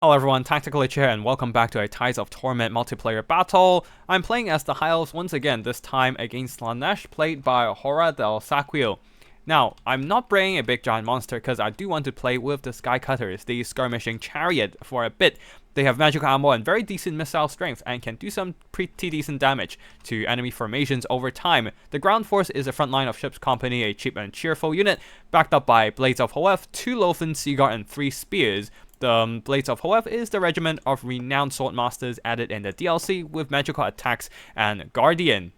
Hello everyone, Tactical H here, and welcome back to a Tides of Torment multiplayer battle. I'm playing as the High Elves once again, this time against Slannesh, played by Hora del Saquio. Now, I'm not bringing a big giant monster because I do want to play with the Sky Cutters, the skirmishing chariot, for a bit. They have magical ammo and very decent missile strength and can do some pretty decent damage to enemy formations over time. The ground force is a front line of ship's company, a cheap and cheerful unit, backed up by Blades of Hoeth, 2 Loathsome Seaguard and 3 Spears. The Blades of Hoeth is the regiment of renowned swordmasters added in the DLC with magical attacks and Guardian.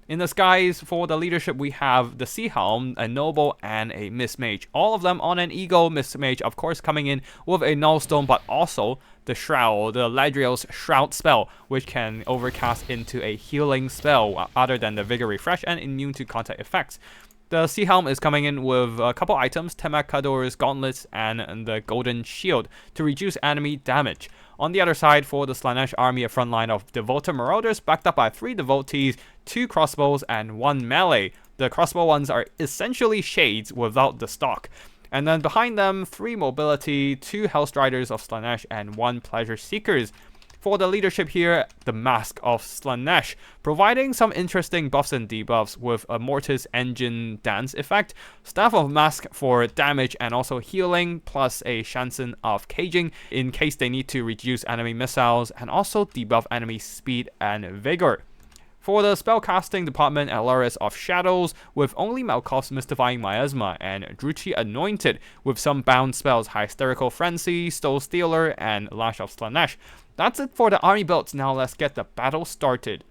In the skies, for the leadership, we have the Sea Helm, a Noble, and a Mist Mage. All of them on an Eagle. Mist Mage, of course, coming in with a Nullstone, but also the Shroud, the Ladriel's Shroud spell, which can overcast into a healing spell other than the Vigor Refresh and immune to contact effects. The Sea Helm is coming in with a couple items, Temakador's Gauntlets and the Golden Shield to reduce enemy damage. On the other side, for the Slannesh army, a front line of Devoted Marauders backed up by 3 Devotees, 2 crossbows, and 1 melee. The crossbow ones are essentially shades without the stock. And then behind them, 3 mobility, 2 Hellstriders of Slannesh, and 1 Pleasure Seekers. For the leadership here, the Mask of Slannesh, providing some interesting buffs and debuffs with a Mortis Engine Dance effect, Staff of Mask for damage and also healing, plus a Shansen of Caging in case they need to reduce enemy missiles, and also debuff enemy speed and vigor. For the spellcasting department, Alaris of Shadows, with only Malkov's Mystifying Miasma, and Druchii Anointed, with some bound spells, Hysterical Frenzy, Stole Stealer, and Lash of Slannesh. That's it for the army builds. Now let's get the battle started.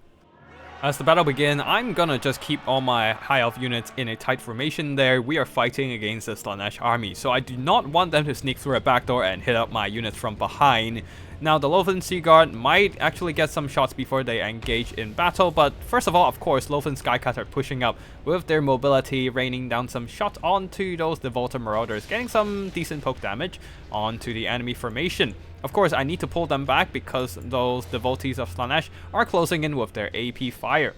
As the battle begins, I'm gonna just keep all my high elf units in a tight formation there. We are fighting against the Slannesh army, so I do not want them to sneak through a back door and hit up my units from behind. Now, the Loathsome Seaguard might actually get some shots before they engage in battle, but first of all, of course, Loathsome Skycutter pushing up with their mobility, raining down some shots onto those Devoted Marauders, getting some decent poke damage onto the enemy formation. Of course, I need to pull them back because those Devotees of Slannesh are closing in with their AP fire.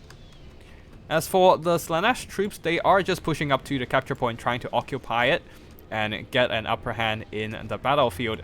As for the Slannesh troops, they are just pushing up to the capture point, trying to occupy it and get an upper hand in the battlefield.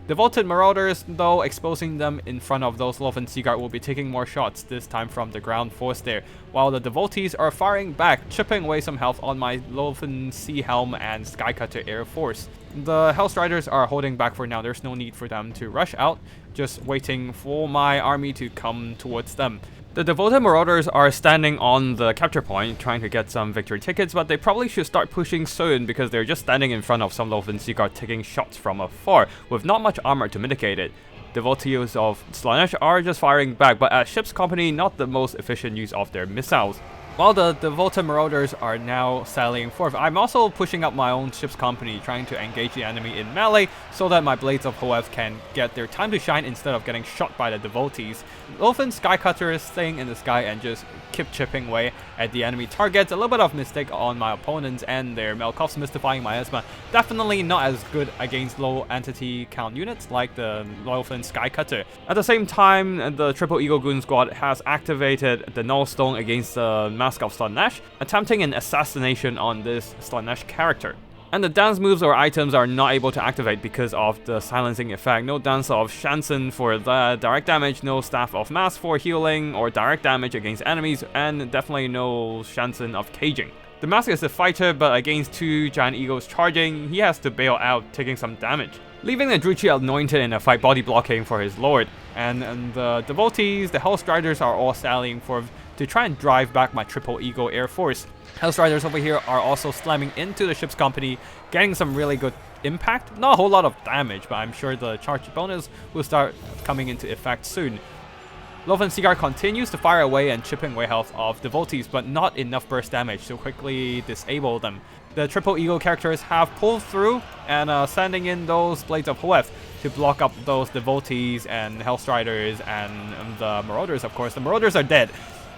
Devoted Marauders, though, exposing them in front of those Loathsome Seaguard, will be taking more shots, this time from the ground force there, while the Devotees are firing back, chipping away some health on my Loathsome Sea Helm and Skycutter Air Force. The Hellstriders are holding back for now. There's no need for them to rush out, just waiting for my army to come towards them. The Devoted Marauders are standing on the capture point, trying to get some victory tickets, but they probably should start pushing soon because they're just standing in front of some Loathsome Seaguard taking shots from afar, with not much armor to mitigate it. Devotees of Slannesh are just firing back, but at ship's company, not the most efficient use of their missiles. While the Devoted Marauders are now sallying forth, I'm also pushing up my own ship's company, trying to engage the enemy in melee so that my Blades of Hoeth can get their time to shine instead of getting shot by the Devotees. Loathsome Skycutter is staying in the sky and just keep chipping away at the enemy targets. A little bit of mistake on my opponents and their Malkov's Mystifying Miasma. Definitely not as good against low entity count units like the Loathsome Skycutter. At the same time, the Triple Eagle Goon Squad has activated the Nullstone against the Mask of Slannesh, attempting an assassination on this Slannesh character. And the dance moves or items are not able to activate because of the silencing effect. No dance of Shansen for the direct damage, no Staff of Mask for healing or direct damage against enemies, and definitely no Shansen of Caging. The Mask is a fighter, but against 2 Giant Eagles charging, he has to bail out, taking some damage, leaving the Druchii Anointed in a fight body blocking for his lord. And the Devotees, the Hellstriders are all sallying forth to try and drive back my Triple Eagle Air Force. Hellstriders over here are also slamming into the ship's company, getting some really good impact. Not a whole lot of damage, but I'm sure the charge bonus will start coming into effect soon. Loathsome Seaguard continues to fire away and chipping away health of Devotees, but not enough burst damage to quickly disable them. The Triple Eagle characters have pulled through and sending in those Blades of Hoeth to block up those Devotees and Hellstriders and the Marauders, of course. The Marauders are dead.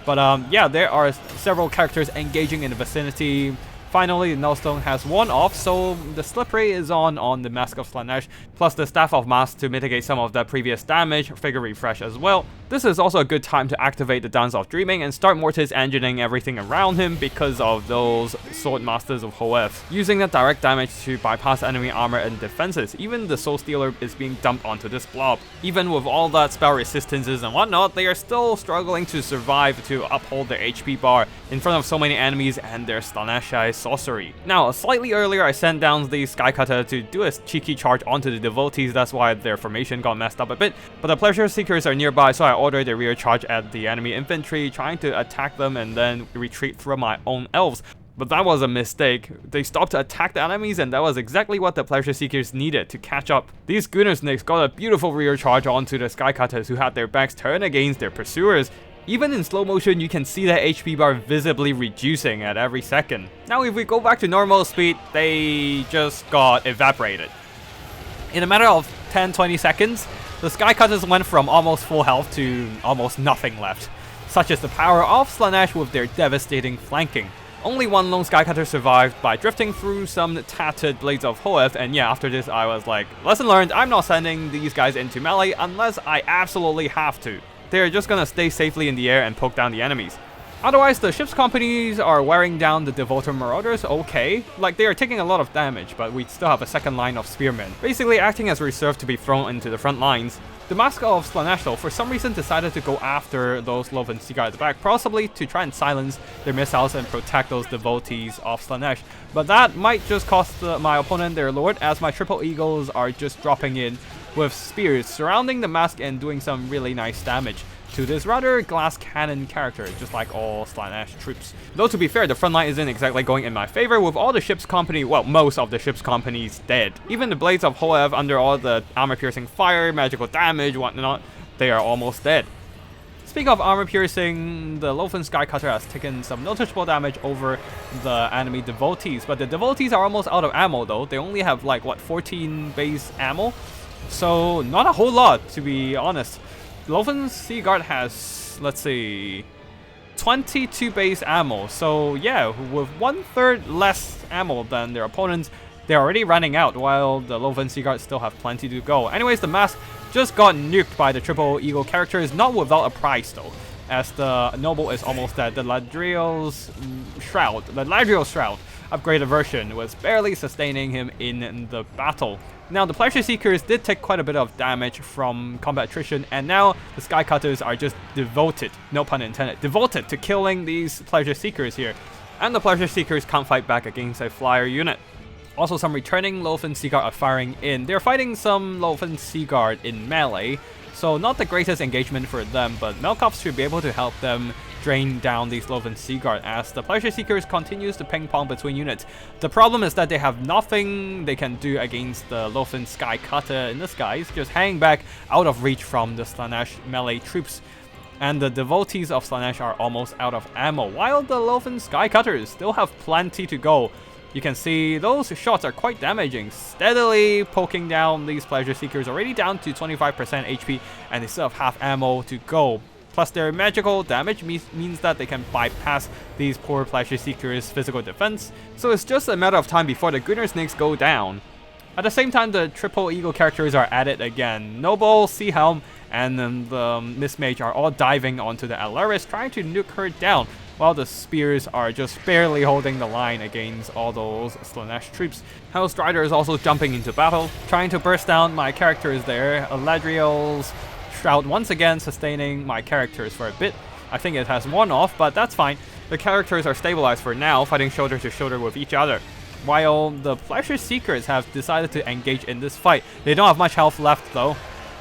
But yeah, there are several characters engaging in the vicinity, Finally, the Nullstone has worn off, so the Slippery is on the Mask of Slannesh, plus the Staff of Mask to mitigate some of that previous damage, figure refresh as well. This is also a good time to activate the Dance of Dreaming and start Mortis engineering everything around him because of those Sword Masters of Hoev, using that direct damage to bypass enemy armor and defenses. Even the Soul Stealer is being dumped onto this blob. Even with all that spell resistances and whatnot, they are still struggling to survive to uphold their HP bar in front of so many enemies and their Slannesh sorcery. Now, slightly earlier I sent down the Skycutter to do a cheeky charge onto the devotees, that's why their formation got messed up a bit, but the Pleasure Seekers are nearby, so I ordered a rear charge at the enemy infantry, trying to attack them and then retreat through my own elves. But that was a mistake. They stopped to attack the enemies, and that was exactly what the Pleasure Seekers needed to catch up. These Gooner Snakes got a beautiful rear charge onto the Skycutters, who had their backs turned against their pursuers. Even in slow motion, you can see the HP bar visibly reducing at every second. Now if we go back to normal speed, they just got evaporated. In a matter of 10-20 seconds, the Skycutters went from almost full health to almost nothing left. Such is the power of Slannesh with their devastating flanking. Only one lone Skycutter survived by drifting through some tattered Blades of Hoev, and yeah, after this I was like, lesson learned, I'm not sending these guys into melee unless I absolutely have to. They're just gonna stay safely in the air and poke down the enemies. Otherwise, the ship's companies are wearing down the Devoter Marauders okay. Like, they are taking a lot of damage, but we still have a second line of spearmen, basically acting as reserve to be thrown into the front lines. The Mask of Slannesh, though, for some reason decided to go after those Loven Seaguard at the back, possibly to try and silence their missiles and protect those devotees of Slannesh. But that might just cost my opponent their lord, as my Triple Eagles are just dropping in with spears, surrounding the mask and doing some really nice damage to this rather glass cannon character, just like all Slannesh troops. Though to be fair, the front line isn't exactly going in my favor, with all the ship's company, well, most of the ship's companies dead. Even the Blades of Hoev, under all the armor-piercing fire, magical damage, whatnot, they are almost dead. Speaking of armor-piercing, the Lofen Skycutter has taken some noticeable damage over the enemy devotees, but the devotees are almost out of ammo though. They only have like, what, 14 base ammo? So, not a whole lot, to be honest. Loven Seaguard has, let's see, 22 base ammo. So yeah, with 1/3 less ammo than their opponents, they're already running out, while the Loven Seaguard still have plenty to go. Anyways, the mask just got nuked by the Triple Eagle characters, not without a price though, as the Noble is almost dead. The Ladriel's Shroud, upgraded version, was barely sustaining him in the battle. Now, the Pleasure Seekers did take quite a bit of damage from combat attrition, and now the Skycutters are just devoted, no pun intended, devoted to killing these Pleasure Seekers here. And the Pleasure Seekers can't fight back against a flyer unit. Also, some returning Loven Seaguard are firing in. They're fighting some Loven Seaguard in melee, so not the greatest engagement for them, but Melkoff should be able to help them drain down these Loven Seaguard as the Pleasure Seekers continues to ping pong between units. The problem is that they have nothing they can do against the Loven Skycutter in the skies, just hanging back out of reach from the Slannesh melee troops. And the devotees of Slannesh are almost out of ammo, while the Loven Skycutters still have plenty to go. You can see those shots are quite damaging, steadily poking down these Pleasure Seekers, already down to 25% HP, and they still have half ammo to go. Plus their magical damage means that they can bypass these poor Pleasure Seekers' physical defense, so it's just a matter of time before the Gooner Snakes go down. At the same time, the Triple Eagle characters are at it again. Noble, Sea Helm, and then the Miss Mage are all diving onto the Alaris, trying to nuke her down, while the spears are just barely holding the line against all those Slannesh troops. Hellstrider is also jumping into battle, trying to burst down my characters there. Ladriel's Shroud once again sustaining my characters for a bit. I think it has worn off, but that's fine. The characters are stabilized for now, fighting shoulder to shoulder with each other. While the Pleasure Seekers have decided to engage in this fight. They don't have much health left though,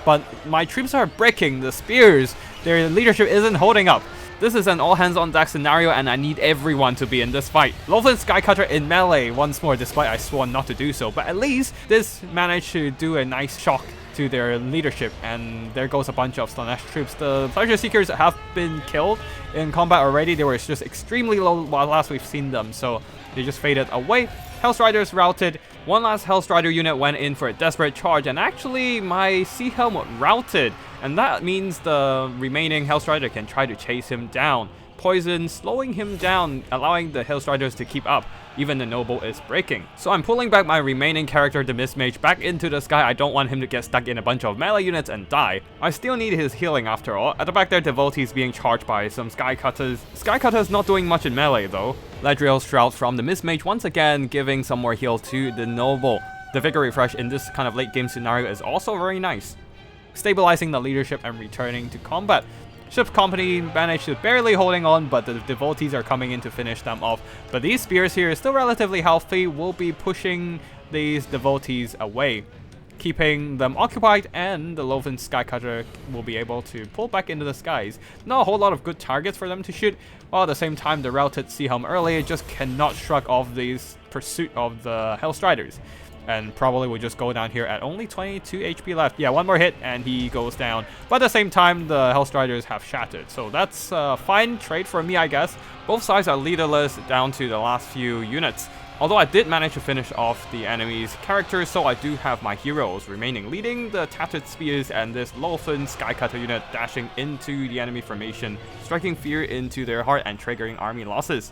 but my troops are breaking the spears. Their leadership isn't holding up. This is an all-hands-on-deck scenario, and I need everyone to be in this fight. Loven Skycutter in melee once more, despite I swore not to do so, but at least this managed to do a nice shock to their leadership, and there goes a bunch of Slannesh troops. The Pleasure Seekers have been killed in combat already. They were just extremely low while last we've seen them, so they just faded away. Hellstriders routed. One last Hellstrider unit went in for a desperate charge, and actually my Sea Helm routed, and that means the remaining Hellstrider can try to chase him down. Poison slowing him down, allowing the Hellstriders to keep up. Even the noble is breaking. So I'm pulling back my remaining character, the Mage, back into the sky. I don't want him to get stuck in a bunch of melee units and die. I still need his healing after all. At the back there, Devotees being charged by some Skycutters. Skycutters not doing much in melee though. Ledriel's Shroud from the Mage once again giving some more heal to the noble. The Vigor Refresh in this kind of late game scenario is also very nice. Stabilizing the leadership and returning to combat. Ship's company managed to barely holding on, but the Devotees are coming in to finish them off. But these spears here, still relatively healthy, will be pushing these Devotees away, keeping them occupied, and the Loven Skycutter will be able to pull back into the skies. Not a whole lot of good targets for them to shoot, while at the same time the routed Sea Helm earlier just cannot shrug off this pursuit of the Hellstriders. And probably will just go down here at only 22 HP left. Yeah, one more hit and he goes down. But at the same time, the Hellstriders have shattered. So that's a fine trade for me, I guess. Both sides are leaderless down to the last few units. Although I did manage to finish off the enemy's characters, so I do have my heroes remaining, leading the Tattered Spears and this Lofen Skycutter unit dashing into the enemy formation, striking fear into their heart and triggering army losses.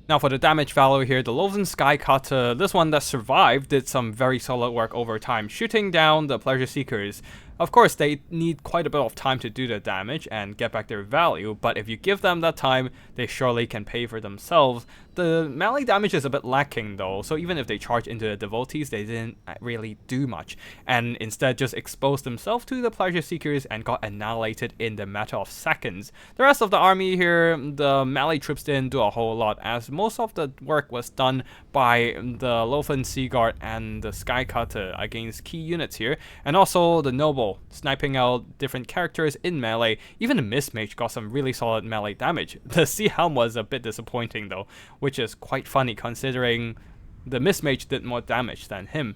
Now for the damage value here, the Loven Skycutter, this one that survived, did some very solid work over time, shooting down the Pleasure Seekers. Of course, they need quite a bit of time to do the damage and get back their value, but if you give them that time, they surely can pay for themselves. The melee damage is a bit lacking though, so even if they charge into the Devotees, they didn't really do much, and instead just exposed themselves to the Pleasure Seekers and got annihilated in the matter of seconds. The rest of the army here, the melee troops didn't do a whole lot, as most of the work was done by the Lofen Seaguard and the Skycutter against key units here, and also the Noble, sniping out different characters in melee. Even the Mage got some really solid melee damage. The Sea Helm was a bit disappointing though, which is quite funny considering the Mage did more damage than him.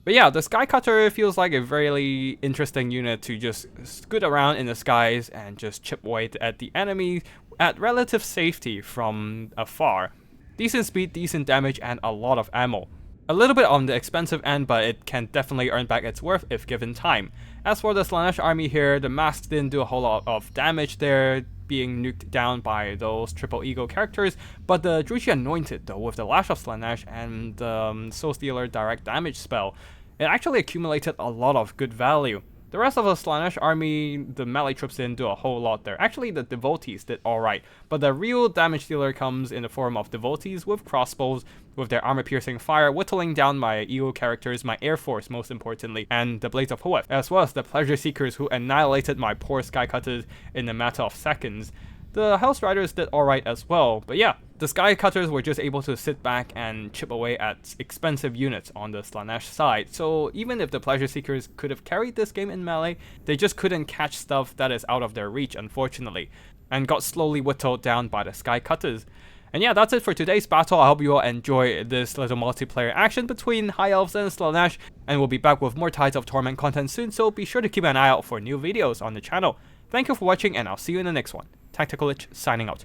But yeah, the Skycutter feels like a very interesting unit to just scoot around in the skies and just chip away at the enemy at relative safety from afar. Decent speed, decent damage, and a lot of ammo. A little bit on the expensive end, but it can definitely earn back its worth if given time. As for the Slannesh army here, the masks didn't do a whole lot of damage there, being nuked down by those triple ego characters, but the Drushi Anointed though, with the Lash of Slannesh and the Soul Stealer direct damage spell, it actually accumulated a lot of good value. The rest of the Slannesh army, the melee troops didn't do a whole lot there. Actually, the Devotees did alright, but the real damage dealer comes in the form of Devotees with crossbows, with their armor-piercing fire, whittling down my ego characters, my Air Force most importantly, and the Blades of Hoeth, as well as the Pleasure Seekers who annihilated my poor Skycutters in a matter of seconds. The Hellstriders did alright as well, but yeah, the Skycutters were just able to sit back and chip away at expensive units on the Slannesh side, so even if the Pleasure Seekers could have carried this game in melee, they just couldn't catch stuff that is out of their reach, unfortunately, and got slowly whittled down by the Skycutters. And yeah, that's it for today's battle. I hope you all enjoy this little multiplayer action between High Elves and Slannesh, and we'll be back with more Tides of Torment content soon, so be sure to keep an eye out for new videos on the channel. Thank you for watching, and I'll see you in the next one. Tactical Lich signing out.